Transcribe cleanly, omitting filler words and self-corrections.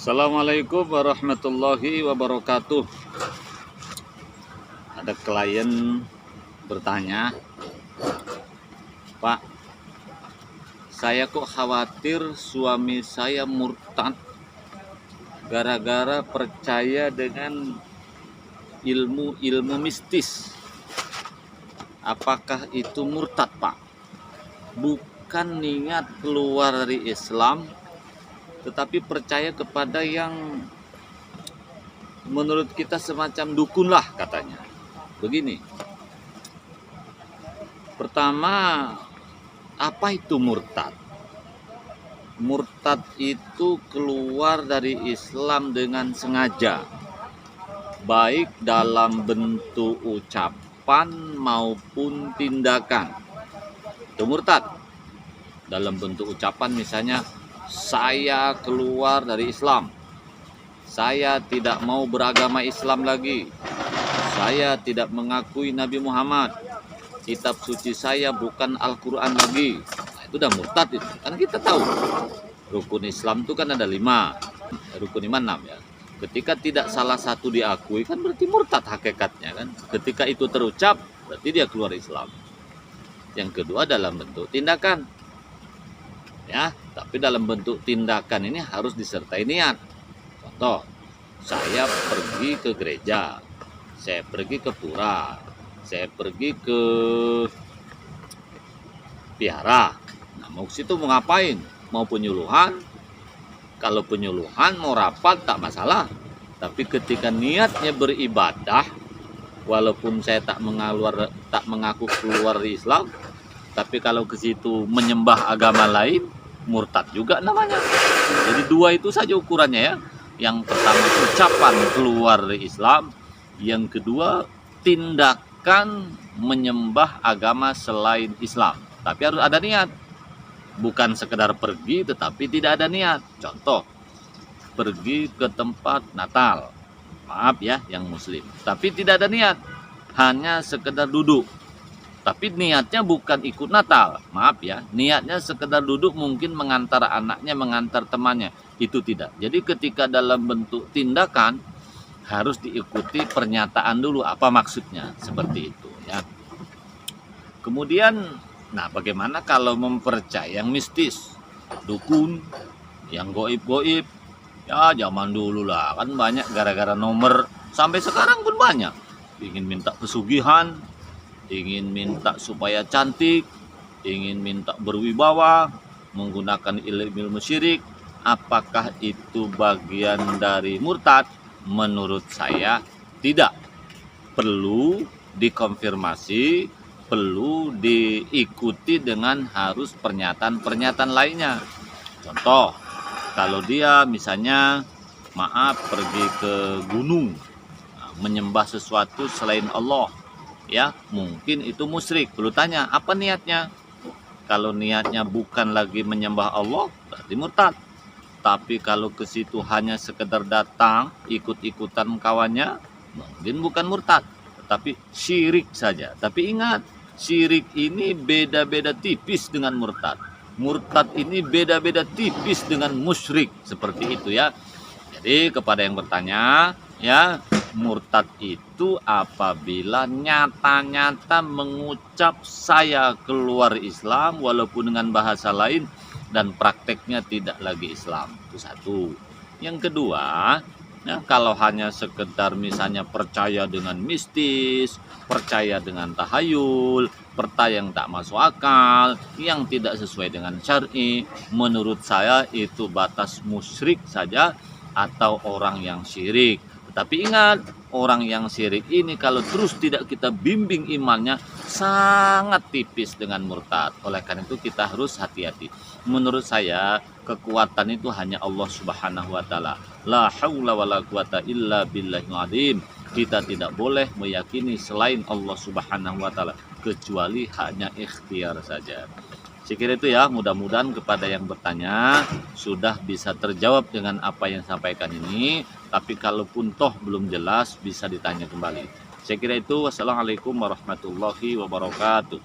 Assalamualaikum warahmatullahi wabarakatuh. Ada klien bertanya, Pak, saya kok khawatir suami saya murtad gara-gara percaya dengan ilmu-ilmu mistis. Apakah itu murtad, Pak? Bukan niat keluar dari Islam, tetapi percaya kepada yang menurut kita semacam dukun lah katanya. Begini, pertama, apa itu murtad? Murtad itu keluar dari Islam dengan sengaja, baik dalam bentuk ucapan maupun tindakan. Itu murtad. Dalam bentuk ucapan misalnya, saya keluar dari Islam, saya tidak mau beragama Islam lagi, saya tidak mengakui Nabi Muhammad, kitab suci saya bukan Al-Quran lagi. Nah, itu udah murtad itu. Karena kita tahu rukun Islam itu kan ada 5, rukun iman 6 ya. Ketika tidak salah satu diakui kan berarti murtad hakikatnya kan. Ketika itu terucap berarti dia keluar Islam. Yang kedua dalam bentuk tindakan. Ya, tapi dalam bentuk tindakan ini harus disertai niat. Contoh, saya pergi ke gereja, saya pergi ke pura, saya pergi ke vihara. Nah, mau ke situ mau ngapain? Mau penyuluhan? Kalau penyuluhan mau rapat tak masalah. Tapi ketika niatnya beribadah, walaupun saya tak mengaku keluar dari Islam, tapi kalau ke situ menyembah agama lain, murtad juga namanya. Jadi 2 itu saja ukurannya ya. Yang pertama ucapan keluar dari Islam, yang kedua tindakan menyembah agama selain Islam. Tapi harus ada niat. Bukan sekedar pergi tetapi tidak ada niat. Contoh, pergi ke tempat Natal. Maaf ya yang muslim, tapi tidak ada niat. Hanya sekedar duduk. Tapi niatnya bukan ikut Natal, maaf ya, niatnya sekedar duduk mungkin mengantar anaknya, mengantar temannya, itu tidak. Jadi ketika dalam bentuk tindakan harus diikuti pernyataan dulu apa maksudnya, seperti itu ya. Kemudian, nah bagaimana kalau mempercayai yang mistis, dukun, yang goib-goib, ya zaman dulu lah, kan banyak gara-gara nomor, sampai sekarang pun banyak, ingin minta pesugihan, ingin minta supaya cantik, ingin minta berwibawa, menggunakan ilmu syirik. Apakah itu bagian dari murtad? Menurut saya tidak. Perlu dikonfirmasi, perlu diikuti dengan harus pernyataan-pernyataan lainnya. Contoh, kalau dia misalnya maaf pergi ke gunung, menyembah sesuatu selain Allah, ya mungkin itu musyrik. Perlu tanya apa niatnya. Kalau niatnya bukan lagi menyembah Allah berarti murtad. Tapi kalau ke situ hanya sekedar datang ikut-ikutan kawannya, mungkin bukan murtad tetapi syirik saja. Tapi ingat, syirik ini beda-beda tipis dengan murtad. Murtad ini beda-beda tipis dengan musyrik, seperti itu ya. Jadi kepada yang bertanya ya, murtad itu apabila nyata-nyata mengucap saya keluar Islam walaupun dengan bahasa lain dan prakteknya tidak lagi Islam. Itu satu. Yang kedua, ya, kalau hanya sekedar misalnya percaya dengan mistis, percaya dengan tahayul, percaya yang tak masuk akal, yang tidak sesuai dengan syar'i, menurut saya itu batas musyrik saja atau orang yang syirik. Tapi ingat, orang yang syirik ini kalau terus tidak kita bimbing imannya sangat tipis dengan murtad. Oleh karena itu kita harus hati-hati. Menurut saya kekuatan itu hanya Allah Subhanahu wa taala. La haula wala quwata illa billahil azim. Kita tidak boleh meyakini selain Allah Subhanahu wa taala kecuali hanya ikhtiar saja. Saya kira itu ya, mudah-mudahan kepada yang bertanya sudah bisa terjawab dengan apa yang sampaikan ini. Tapi kalaupun toh belum jelas bisa ditanya kembali. Saya kira itu. Wassalamualaikum warahmatullahi wabarakatuh.